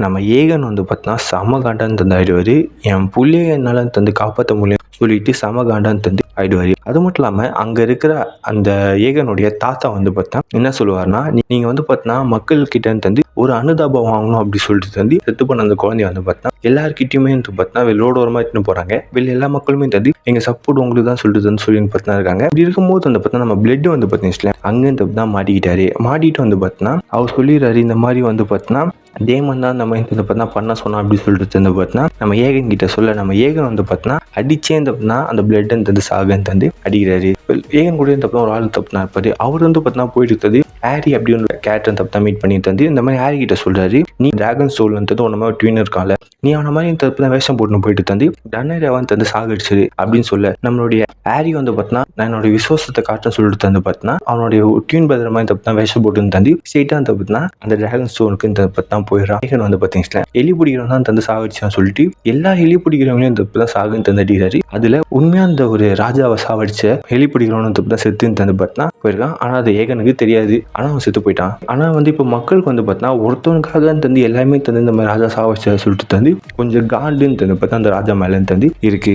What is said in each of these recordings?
நம்ம ஏகன் வந்து பார்த்தீங்கன்னா செம காண்டான்னு தந்து ஆயிடுவார். என் புள்ளைய என்னால் தந்து காப்பாற்ற முடியும் சொல்லிட்டு செம காண்டான்னு தந்து ஆயிடுவார். அது மட்டும் இல்லாமல் அங்கே இருக்கிற அந்த ஏகனுடைய தாத்தா வந்து பார்த்தா என்ன சொல்லுவார்னா, நீங்கள் வந்து பார்த்தீங்கன்னா மக்கள்கிட்ட தந்து ஒரு அனுதாபம் வாங்கணும் அப்படி சொல்லிட்டு தந்து செத்து பண்ண அந்த குழந்தைய வந்து பார்த்தா எல்லாருக்கிட்டையுமே வந்து பார்த்தீங்கன்னா ரோடோரமாக எடுத்துன்னு போகிறாங்க. வெளில எல்லா மக்களுமே தந்து எங்கள் சப்போர்ட் உங்களுக்கு தான் சொல்லிட்டு சொல்லி பார்த்தா இருக்காங்க. இப்படி இருக்கும்போது வந்து பார்த்தா நம்ம பிளட் வந்து பார்த்தீங்கன்னா அங்கேருந்து தான் மாட்டிக்கிட்டாரு. மாட்டிட்டு வந்து பார்த்தீங்கன்னா அவர் சொல்லிடுறாரு, இந்த மாதிரி வந்து பார்த்தீங்கன்னா டேமன் தான் அந்த மாதிரி வந்து பார்த்தீங்கன்னா பண்ண சொன்னா அப்படின்னு சொல்லிட்டு வந்து பார்த்தீங்கன்னா நம்ம ஏகன் கிட்ட சொல்ல நம்ம ஏகன் வந்து பார்த்தீங்கன்னா அடிச்சே இருந்தப்பனா அந்த பிளட் தந்து சாகன்னு தந்து அடிக்கிறாரு. ஏகன் கூட இருந்தப்போ ஒரு ஆள் தப்புனா இருப்பாரு. அவர் வந்து பார்த்தீங்கன்னா போயிட்டு இருக்குது ஹாரி அப்படி ஒரு கேரக்டர் தப்பு தான் மீட் பண்ணி தந்து இந்த மாதிரி ஹாரி கிட்ட சொல்றாரு, நீ டிராகன் சோல் வந்து உன்ன மாதிரி ட்வின் இருக்கான்ல, நீ அவன மாதிரி தப்பு தான் வேஷம் போட்டுன்னு போயிட்டு தந்து டன்னரவன் தந்து சாகடிச்சிரு அப்படின்னு சொல்ல நம்மளுடைய ஹாரி வந்து பார்த்தீங்கன்னா நான் என்னோட விசுவாசத்தை காட்டுன்னு சொல்லிட்டு தந்து பார்த்தீங்கன்னா அவனுடைய ட்வின் பிரதர் மாதிரி தப்பு தான் வேஷம் போட்டுன்னு தந்து ஸ்ட்ரெயிட்டா வந்து பார்த்தீங்கன்னா அந்த டிராகன் ஸ்டோனுக்கு இந்த பத்தி தான் போயிடுறான். ஏகன் வந்து பார்த்தீங்கன்னா எலி பிடிக்கிறவன் தான் தந்து சாகடிச்சான்னு சொல்லிட்டு எல்லா எலி பிடிக்கிறவங்களையும் தப்பு தான் சாகுன்னு தந்து அடிக்கிறாரு. அதுல உண்மையா அந்த ஒரு ராஜாவை சாவடிச்ச எலி பிடிக்கிறவனும் தப்பு தான் செத்துன்னு தந்து பார்த்தீங்கன்னா போயிருக்கான். ஆனா அது ஏகனுக்கு தெரியாது. ஆனா அவன் செத்து போயிட்டான். ஆனா வந்து இப்போ மக்களுக்கு வந்து பார்த்தீங்கன்னா ஒருத்தவனுக்காக தந்து எல்லாமே தந்து இந்த மாதிரி ராஜா சாவடிச்ச சொல்லிட்டு தந்து கொஞ்சம் காண்டுன்னு தந்து பார்த்தா அந்த ராஜா மேலே தந்து இருக்கு.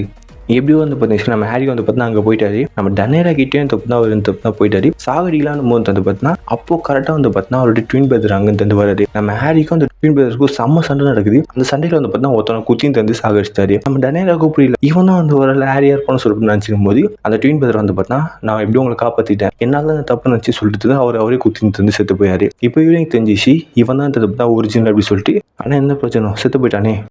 எப்படியோ வந்து பார்த்தீங்கன்னா நம்ம ஹாரி வந்து பார்த்தீங்கன்னா அங்கே போயிட்டாரு. நம்ம டன்னேரா கிட்டேயும் தப்பு தான் அவர் தப்பு தான் போயிட்டாரு. சாகடிக்கலான்னு போது வந்து பார்த்தீங்கன்னா அப்போ கரெக்டாக வந்து பார்த்தீங்கன்னா அவருடைய ட்வின் பிரதர் அங்கே தந்து வராரு. நம்ம ஹாரிக்கும் அந்த ட்வின் பிரதருக்கும் செம்ம சண்டை நடக்குது. அந்த சண்டையில் வந்து பார்த்தீங்கன்னா ஒருத்தவனை குத்தின்னு தந்து சாகடிச்சிட்டாரு. நம்ம டன்னேராவுக்கு புரியல, இவன் தான் வந்து ஒரு ஹாரியா இருப்பான்னு சொல்லிட்டு நினச்சிக்கும் போது அந்த ட்வின் பிரதர் வந்து பார்த்தீங்கன்னா நான் எப்படி உங்களை காப்பாற்றிட்டேன், என்னால் தான் தப்பு நினச்சி சொல்லிட்டு தான் அவரே குத்தின்னு தந்து செத்து போயாரு. இப்போ இவரையும் தெரிஞ்சிச்சு இவன் தான் தப்பு தான் ஒரிஜினல் அப்படி சொல்லிட்டு. ஆனால் என்ன பிரச்சனை, செத்து போயிட்டானே.